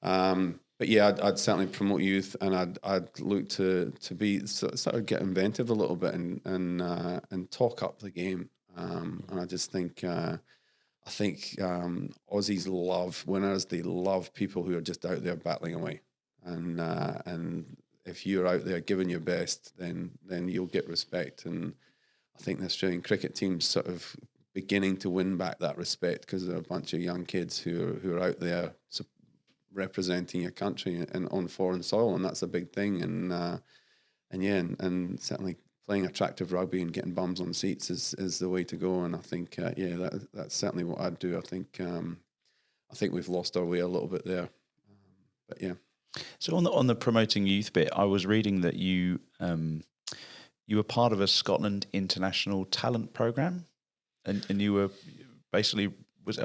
But yeah, I'd certainly promote youth, and I'd look to be sort of get inventive a little bit and talk up the game. And I just think Aussies love winners. They love people who are just out there battling away. And if you're out there giving your best, then you'll get respect. And I think the Australian cricket team's sort of beginning to win back that respect because there are a bunch of young kids who are out there representing your country and on foreign soil, and that's a big thing. And certainly playing attractive rugby and getting bums on seats is the way to go. And I think that's certainly what I'd do. I think we've lost our way a little bit there, but yeah. So on the promoting youth bit, I was reading that you were part of a Scotland international talent program, and you were basically, am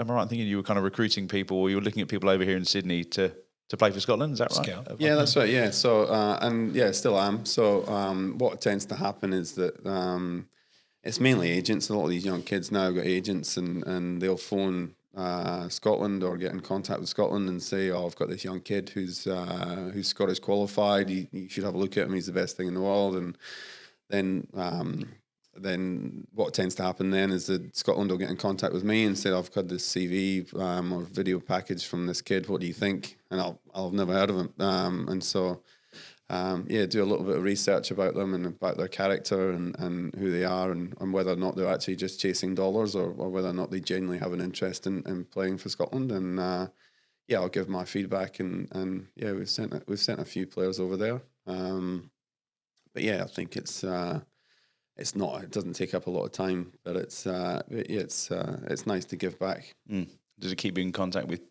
I right in thinking you were kind of recruiting people, or you were looking at people over here in Sydney to play for Scotland? Is that right? Scout. Yeah, that's right. Yeah. So still am. So what tends to happen is that it's mainly agents. A lot of these young kids now have got agents, and they'll phone Scotland or get in contact with Scotland and say, "Oh, I've got this young kid who's Scottish qualified. You should have a look at him. He's the best thing in the world." And then what tends to happen then is that Scotland will get in contact with me and say, "I've got this CV or video package from this kid. What do you think?" And I've never heard of him, and so do a little bit of research about them and about their character and who they are and whether or not they're actually just chasing dollars or whether or not they genuinely have an interest in playing for Scotland. And I'll give my feedback and we've sent a few players over there. But yeah, I think it doesn't take up a lot of time, but it's nice to give back. Does it keep you in contact with,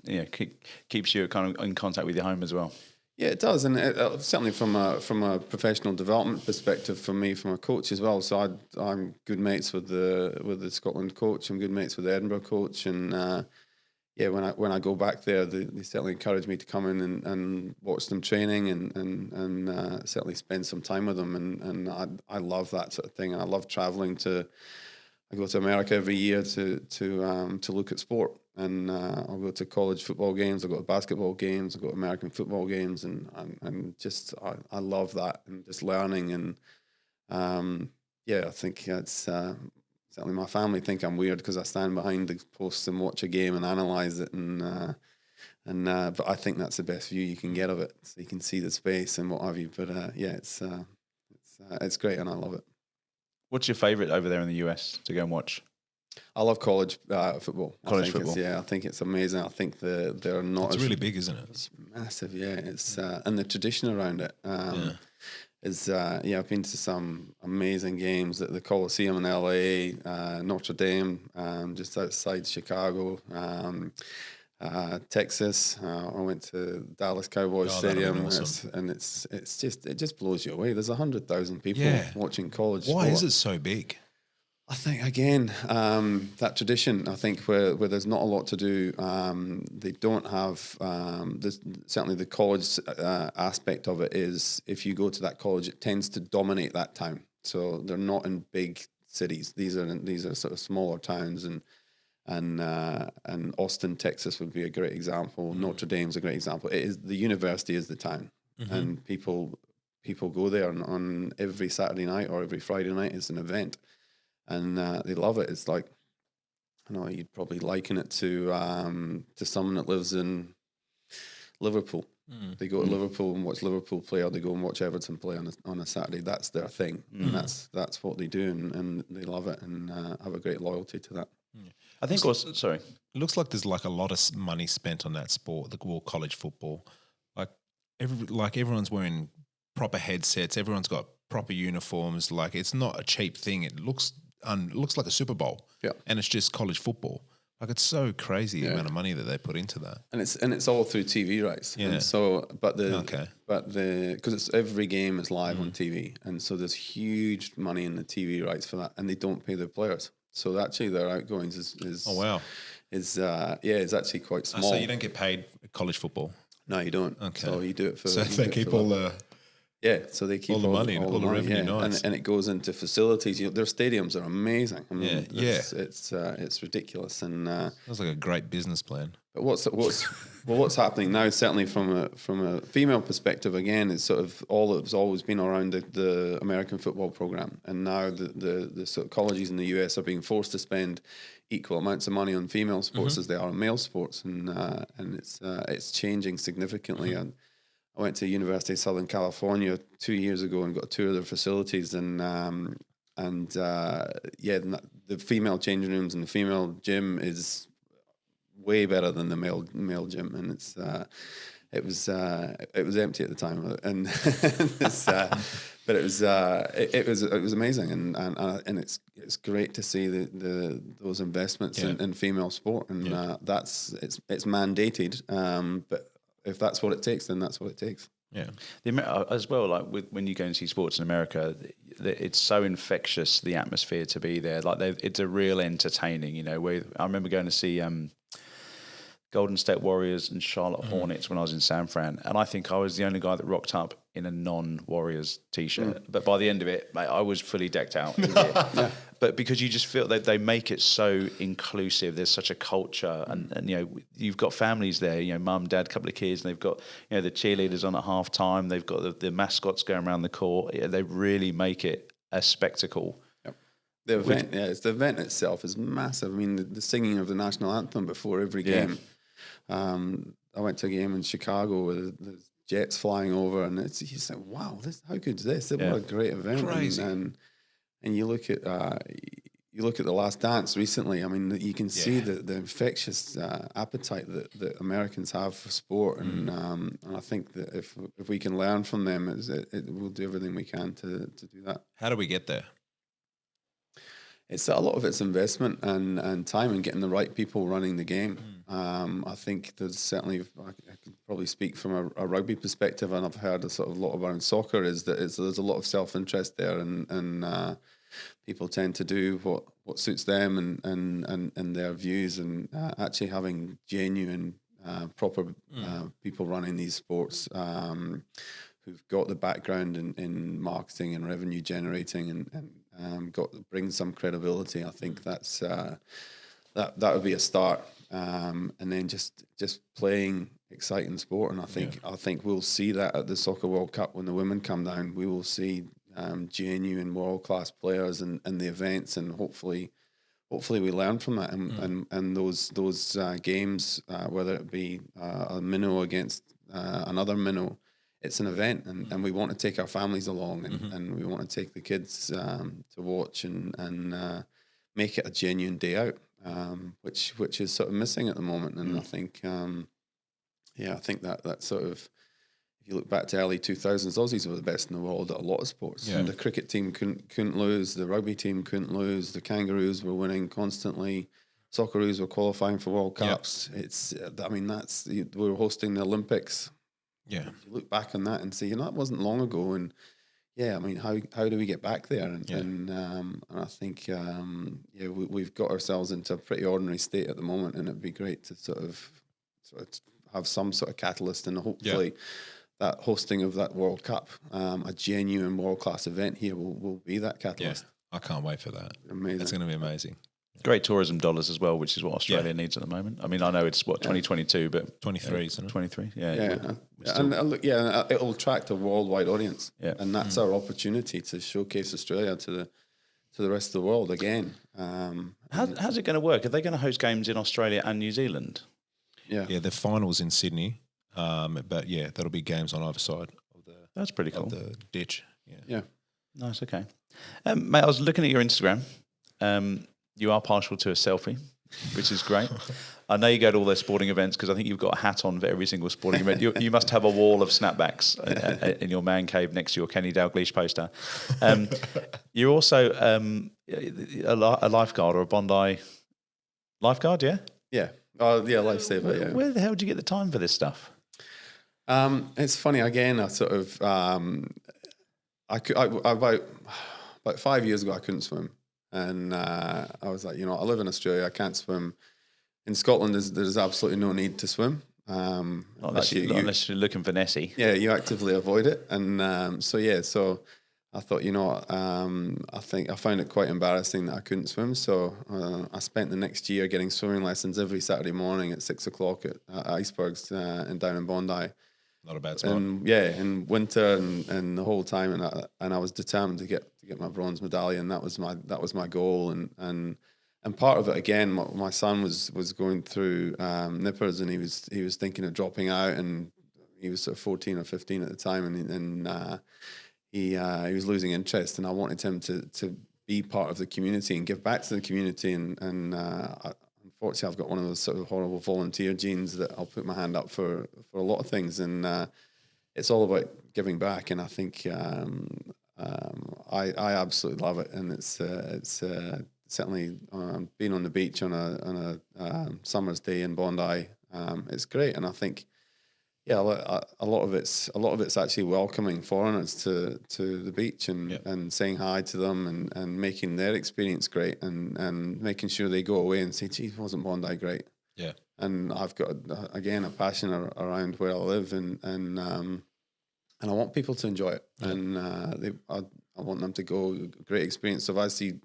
keeps you kind of in contact with your home as well? Yeah, it does, and certainly from a professional development perspective, for me, from a coach as well. So I'm good mates with the Scotland coach. I'm good mates with the Edinburgh coach, and when I go back there, they certainly encourage me to come in and watch them training and certainly spend some time with them. And I love that sort of thing. I love traveling I go to America every year to look at sport. And I'll go to college football games, I'll go to basketball games, I'll go to American football games, and just I love that and just learning. And I think it's certainly my family think I'm weird because I stand behind the posts and watch a game and analyse it, but I think that's the best view you can get of it, so you can see the space and what have you. But it's great and I love it. What's your favourite over there in the US to go and watch? I love college football. College football. I think it's amazing. I think they're not. It's really big, isn't it? It's massive. Yeah, it's and the tradition around it is. I've been to some amazing games at the Coliseum in LA, Notre Dame, just outside Chicago, Texas. I went to Dallas Cowboys Stadium, awesome. and it just blows you away. There's 100,000 people watching college. Why sport. is it so big? I think again that tradition. I think where there's not a lot to do, they don't have. Certainly the college aspect of it is if you go to that college, it tends to dominate that town. So they're not in big cities. These are sort of smaller towns, and Austin, Texas would be a great example. Notre Dame's a great example. The university is the town. and people go there on every Saturday night or every Friday night. It's an event, and they love it. It's like, I know you'd probably liken it to someone that lives in Liverpool. They go to Liverpool and watch Liverpool play, or they go and watch Everton play on a Saturday. That's their thing, and that's what they do, and they love it and have a great loyalty to that. I think also, sorry. It looks like there's like a lot of money spent on that sport, the college football. Like everyone's wearing proper headsets, everyone's got proper uniforms. Like it's not a cheap thing. It looks like a Super Bowl, and it's just college football. Like it's so crazy the amount of money that they put into that, and it's all through TV rights. Yeah. And so, because it's every game is live on TV, and so there's huge money in the TV rights for that, and they don't pay their players. So actually, their outgoings is oh wow, is it's actually quite small. So you don't get paid college football. No, you don't. Okay, so you do it for. So they keep all the. Yeah, so they keep all the money, all the revenue, nice. and it goes into facilities. Their stadiums are amazing. I mean, it's ridiculous, and sounds like a great business plan. But what's happening now? Certainly from a female perspective, again, it's sort of it's always been around the American football program, and now the sort of colleges in the US are being forced to spend equal amounts of money on female sports as they are on male sports, and it's changing significantly. And I went to University of Southern California 2 years ago and got a tour of their facilities, and the female changing rooms and the female gym is way better than the male gym, and it was empty at the time, and but it was amazing, and it's great to see those investments in female sport, and it's mandated, but if that's what it takes, then that's what it takes. Yeah, as well. Like when you go and see sports in America, it's so infectious, the atmosphere to be there. Like it's a real entertaining. Where I remember going to see Golden State Warriors and Charlotte Hornets when I was in San Fran, and I think I was the only guy that rocked up in a non-Warriors t-shirt. But by the end of it, mate, I was fully decked out. But because you just feel that they make it so inclusive, there's such a culture, and you've got families there, mum, dad, couple of kids, and they've got the cheerleaders on at half time, they've got the mascots going around the court. They really make it a spectacle. The event, the event itself is massive. I mean, the singing of the national anthem before every game. I went to a game in Chicago with the jets flying over, and you say, "Wow, how good is this? What a great event!" Crazy. And you look at the Last Dance recently. I mean, you can see the infectious appetite that Americans have for sport, and I think that if we can learn from them, we'll do everything we can to do that. How do we get there? It's a lot of it's investment and time and getting the right people running the game. I think there's certainly, I can probably speak from a rugby perspective, and I've heard a sort of lot around soccer, is that there's a lot of self-interest there, and people tend to do what suits them and their views, and actually having genuine, proper people running these sports who've got the background in marketing and revenue generating and bring some credibility. I think that's that would be a start, and then just playing exciting sport. And I think we'll see that at the Soccer World Cup when the women come down. We will see genuine world class players and the events, and hopefully we learn from that. And those games, whether it be a minnow against another minnow. It's an event, and we want to take our families along, and we want to take the kids to watch and make it a genuine day out, which is sort of missing at the moment. And I think, I think that sort of, if you look back to early 2000s, Aussies were the best in the world at a lot of sports. Yeah. The cricket team couldn't lose, the rugby team couldn't lose, the Kangaroos were winning constantly, Socceroos were qualifying for World Cups. Yeah. We were hosting the Olympics. Yeah, you look back on that and say, that wasn't long ago, and how do we get back there? And I think we've got ourselves into a pretty ordinary state at the moment, and it'd be great to sort of have some sort of catalyst, and hopefully that hosting of that World Cup, a genuine world class event here, will be that catalyst. Yeah, I can't wait for that. Amazing, it's going to be amazing. Great tourism dollars as well, which is what Australia needs at the moment. I mean, I know it's 2022, but 23, isn't it? 23, And look, it'll attract a worldwide audience. Yeah. And that's our opportunity to showcase Australia to the rest of the world again. How's it going to work? Are they going to host games in Australia and New Zealand? Yeah, the finals in Sydney, but yeah, that'll be games on either side of the. That's pretty cool. Of the ditch. Yeah. Nice. Okay, mate. I was looking at your Instagram. You are partial to a selfie, which is great. I know you go to all those sporting events because I think you've got a hat on for every single sporting event. You must have a wall of snapbacks in your man cave next to your Kenny Dalglish poster. You're also a lifeguard or a Bondi lifeguard, yeah? Yeah. Lifesaver, yeah. Where the hell do you get the time for this stuff? It's funny, again, I sort of, about 5 years ago, I couldn't swim. And I was like, I live in Australia, I can't swim. In Scotland, there's absolutely no need to swim. Not unless you're looking for Nessie. Yeah, you actively avoid it. And so I thought, I think I found it quite embarrassing that I couldn't swim. So I spent the next year getting swimming lessons every Saturday morning at 6 o'clock at icebergs and down in Bondi. Not a bad spot. And in winter and the whole time, and I was determined to get my bronze medallion. That was my goal. And part of it, again, my son was going through nippers, and he was thinking of dropping out, and he was sort of 14 or 15 at the time, and he was losing interest, and I wanted him to be part of the community and give back to the community, and unfortunately I've got one of those sort of horrible volunteer genes that I'll put my hand up for a lot of things, and it's all about giving back, and I think I absolutely love it, and it's certainly being on the beach on a summer's day in Bondi, it's great, and I think a lot of it's actually welcoming foreigners to the beach and saying hi to them and making their experience great and making sure they go away and say, "Gee, wasn't Bondi great?" Yeah, and I've got again a passion around where I live and I want people to enjoy it, and I want them to go great experience. So if I see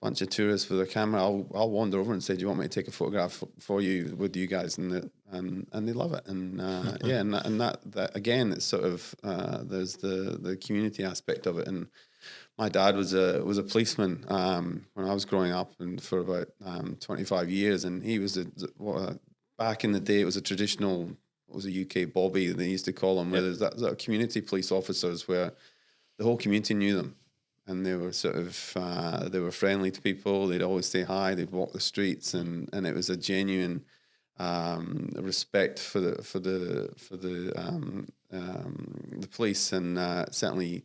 bunch of tourists with a camera, I'll wander over and say, "Do you want me to take a photograph for you with you guys?" And they love it, and and that again, it's sort of there's the community aspect of it. And my dad was a policeman when I was growing up, and for about 25 years, and he was back in the day it was a traditional, what was a UK bobby they used to call them, where there's that community police officers where the whole community knew them. And they were sort of they were friendly to people. They'd always say hi. They'd walk the streets, and it was a genuine respect for the police. And certainly,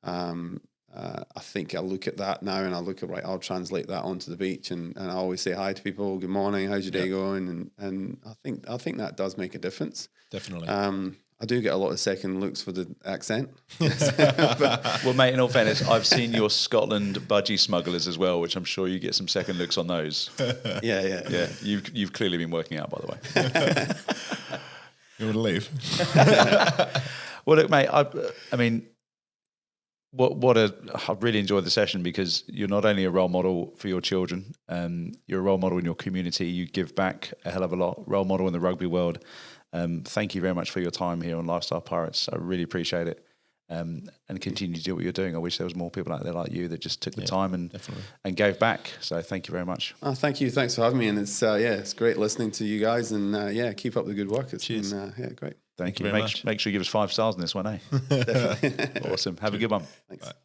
I think I look at that now, and I look at I'll translate that onto the beach, and I always say hi to people. Good morning. How's your day going? And I think that does make a difference. Definitely. I do get a lot of second looks for the accent. Well, mate, in all fairness, I've seen your Scotland budgie smugglers as well, which I'm sure you get some second looks on those. Yeah. You've clearly been working out, by the way. You want to leave? Well, look, mate, I mean, I've really enjoyed the session because you're not only a role model for your children, you're a role model in your community. You give back a hell of a lot. Role model in the rugby world. Thank you very much for your time here on Lifestyle Pirates. I really appreciate it, and continue to do what you're doing. I wish there was more people out there like you that just took the time and gave back. So thank you very much. Thank you. Thanks for having me. And it's great listening to you guys. And keep up the good work. It's been great. Thank you. Very much. Make sure you give us 5 stars in this one, eh? Awesome. Have a good one. Thanks. Bye.